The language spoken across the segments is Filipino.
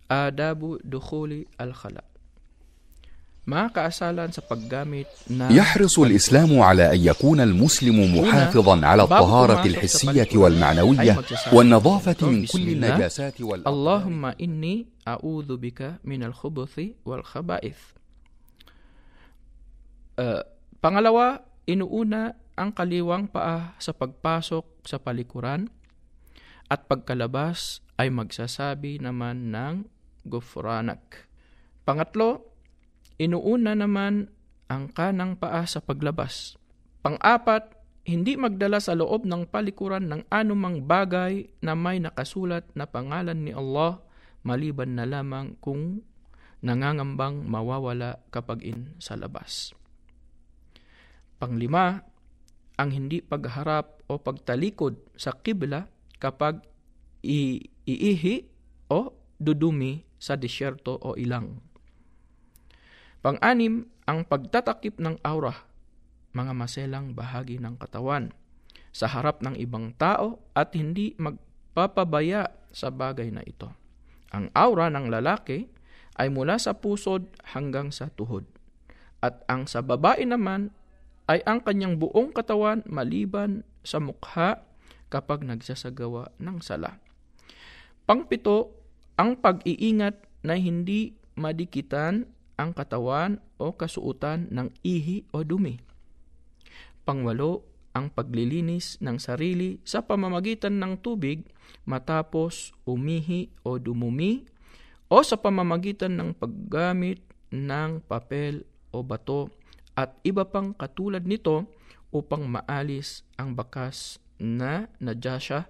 Adabu dukhuli al-khala. Mga kaasalan sa paggamit ng يحرص الإسلام على أن يكون المسلم محافظا على الطهارة الحسية والمعنوية والنظافة من كل النجاسات والأقذار. Allahumma inni a'udhu bika minal khubuthi wal khaba'ith. Pangalawa, inuuna ang kaliwang paa sa pagpasok sa palikuran at pagkalabas ay magsasabi naman ng gufranak. Pangatlo, inuuna naman ang kanang paa sa paglabas. Pang-apat, hindi magdala sa loob ng palikuran ng anumang bagay na may nakasulat na pangalan ni Allah maliban na lamang kung nangangambang mawawala kapag sa labas. Panglima, ang hindi pagharap o pagtalikod sa qibla kapag iihi o dudumi sa disyerto o ilang. Pang-anim, ang pagtatakip ng aura, mga maselang bahagi ng katawan, sa harap ng ibang tao at hindi magpapabaya sa bagay na ito. Ang aura ng lalaki ay mula sa pusod hanggang sa tuhod. At ang sa babae naman ay ang kanyang buong katawan maliban sa mukha kapag nagsasagawa ng sala. Pangpito, ang pag-iingat na hindi madikitan ang katawan o kasuotan ng ihi o dumi. Pangwalo, ang paglilinis ng sarili sa pamamagitan ng tubig matapos umihi o dumumi o sa pamamagitan ng paggamit ng papel o bato at iba pang katulad nito upang maalis ang bakas na najasa,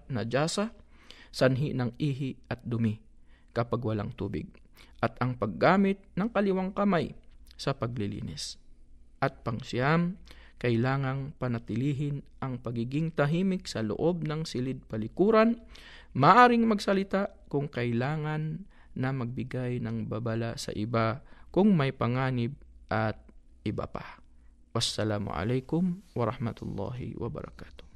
sanhi ng ihi at dumi kapag walang tubig, at ang paggamit ng kaliwang kamay sa paglilinis. At pangsiyam, kailangang panatilihin ang pagiging tahimik sa loob ng silid palikuran, maaring magsalita kung kailangan na magbigay ng babala sa iba kung may panganib at iba pa. Wassalamu alaikum warahmatullahi wabarakatuh.